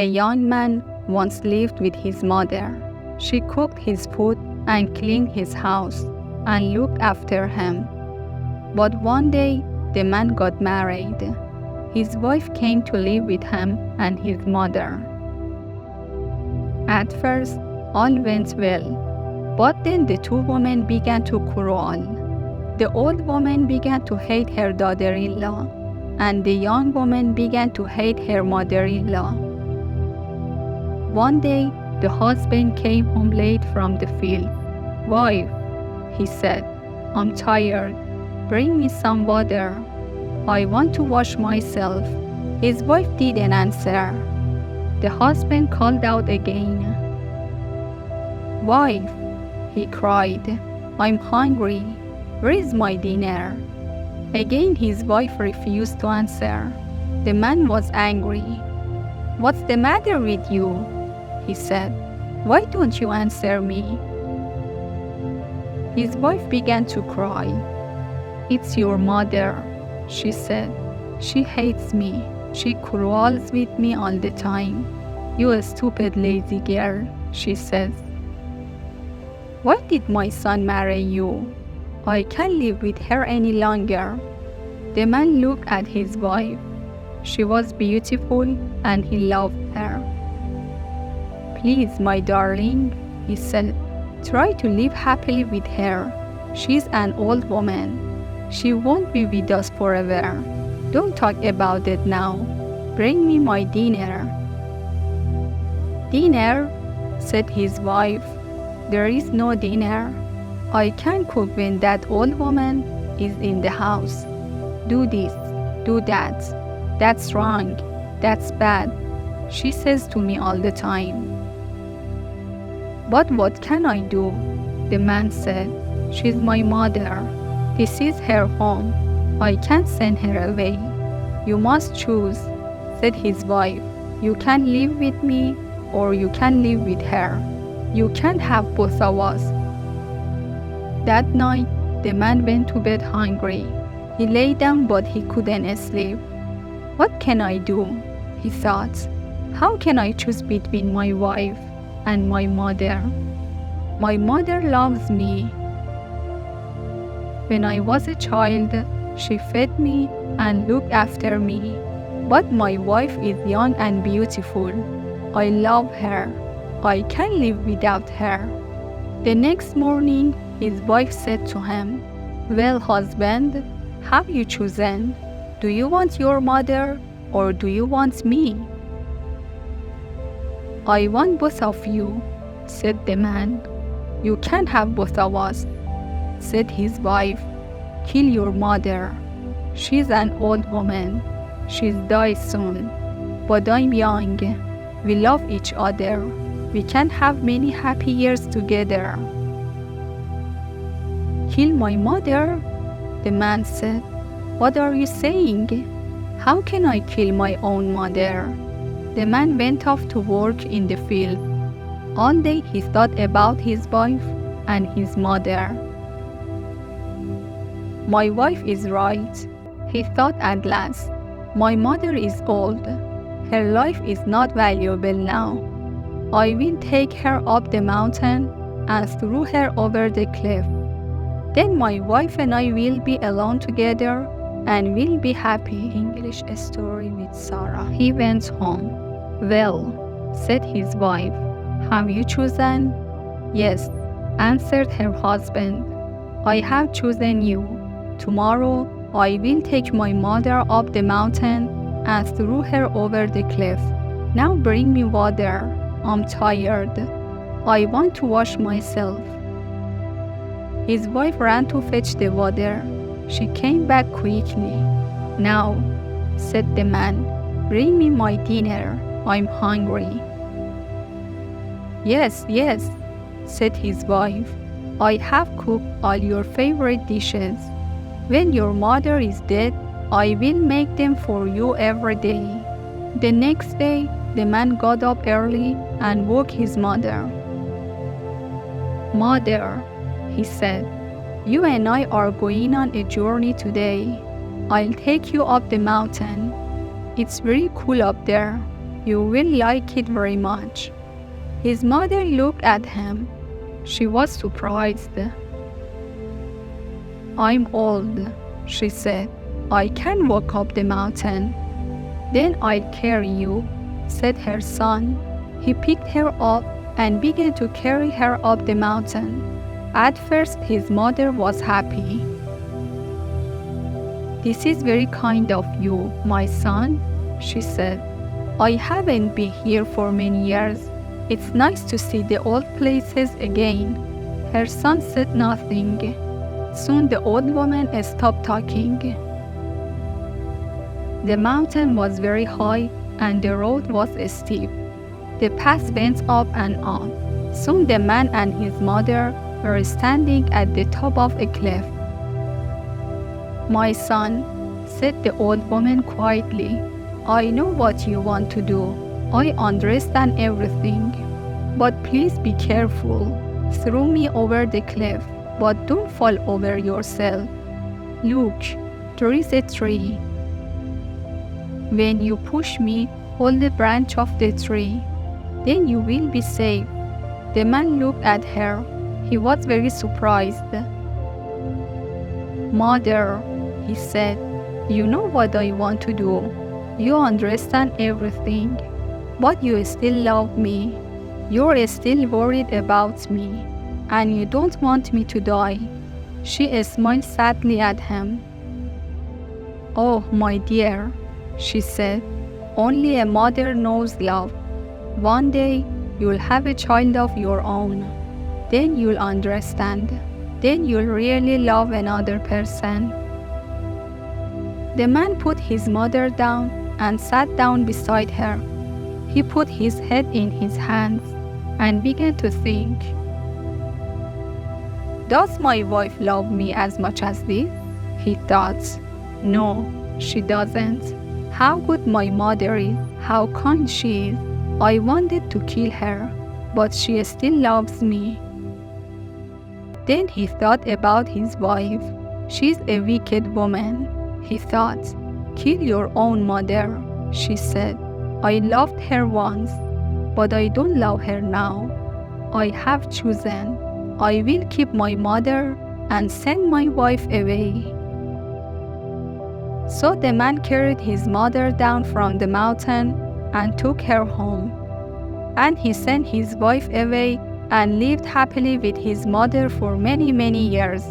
A young man once lived with his mother. She cooked his food and cleaned his house and looked after him. But one day, the man got married. His wife came to live with him and his mother. At first, all went well, but then the two women began to quarrel. The old woman began to hate her daughter-in-law, and the young woman began to hate her mother-in-law. One day, the husband came home late from the field. "Wife," he said, "I'm tired. Bring me some water. I want to wash myself." His wife didn't answer. The husband called out again. "Wife," he cried, "I'm hungry. Where is my dinner?" Again his wife refused to answer. The man was angry. "What's the matter with you?" he said. "Why don't you answer me?" His wife began to cry. "It's your mother," she said. "She hates me. She quarrels with me all the time." "You stupid lazy girl," she says. "Why did my son marry you? I can't live with her any longer." The man looked at his wife. She was beautiful and he loved her. "Please, my darling," he said, "try to live happily with her. She's an old woman. She won't be with us forever. Don't talk about it now. Bring me my dinner." "Dinner?" said his wife. "There is no dinner. I can't cook when that old woman is in the house. Do this, do that. That's wrong. That's bad. She says to me all the time." "But what can I do?" the man said. "She's my mother. This is her home. I can't send her away." "You must choose," said his wife. "You can live with me or you can live with her. You can't have both of us." That night, the man went to bed hungry. He lay down but he couldn't sleep. "What can I do?" he thought. "How can I choose between my wife and my mother? My mother loves me. When I was a child, she fed me and looked after me. But my wife is young and beautiful. I love her. I can't live without her." The next morning, his wife said to him, "Well, husband, have you chosen? Do you want your mother or do you want me?" "I want both of you," said the man. "You can't have both of us," said his wife. "Kill your mother. She's an old woman. She'll die soon. But I'm young. We love each other. We can have many happy years together." "Kill my mother?" the man said. "What are you saying? How can I kill my own mother?" The man went off to work in the field. All day he thought about his wife and his mother. "My wife is right," he thought at last. "My mother is old. Her life is not valuable now. I will take her up the mountain and throw her over the cliff. Then my wife and I will be alone together and will be happy." English story with Sara. He went home. "Well," said his wife, "have you chosen?" "Yes," answered her husband. "I have chosen you. Tomorrow I will take my mother up the mountain and throw her over the cliff. Now bring me water. I'm tired. I want to wash myself." His wife ran to fetch the water. She came back quickly. "Now," said the man, "bring me my dinner. I'm hungry." "Yes, yes," said his wife. "I have cooked all your favorite dishes. When your mother is dead, I will make them for you every day." The next day, the man got up early and woke his mother. "Mother," he said, "you and I are going on a journey today. I'll take you up the mountain. It's very cool up there. You will like it very much." His mother looked at him. She was surprised. "I'm old," she said. "I can walk up the mountain." "Then I'll carry you," said her son. He picked her up and began to carry her up the mountain. At first, his mother was happy. "This is very kind of you, my son," she said. "I haven't been here for many years. It's nice to see the old places again." Her son said nothing. Soon the old woman stopped talking. The mountain was very high and the road was steep. The path went up and up. Soon the man and his mother were standing at the top of a cliff. "My son," said the old woman quietly, "I know what you want to do. I understand everything. But please be careful. Throw me over the cliff, but don't fall over yourself. Look, there is a tree. When you push me, hold the branch of the tree. Then you will be safe." The man looked at her. He was very surprised. "Mother," he said, "you know what I want to do. You understand everything. But you still love me. You're still worried about me. And you don't want me to die." She smiled sadly at him. "Oh, my dear," she said, "only a mother knows love. One day, you'll have a child of your own. Then you'll understand. Then you'll really love another person." The man put his mother down and sat down beside her. He put his head in his hands and began to think. "Does my wife love me as much as this?" he thought. "No, she doesn't. How good my mother is, how kind she is. I wanted to kill her, but she still loves me." Then he thought about his wife. "She's a wicked woman," he thought. "Kill your own mother," she said. "I loved her once, but I don't love her now. I have chosen. I will keep my mother and send my wife away." So the man carried his mother down from the mountain and took her home. And he sent his wife away and lived happily with his mother for many, many years.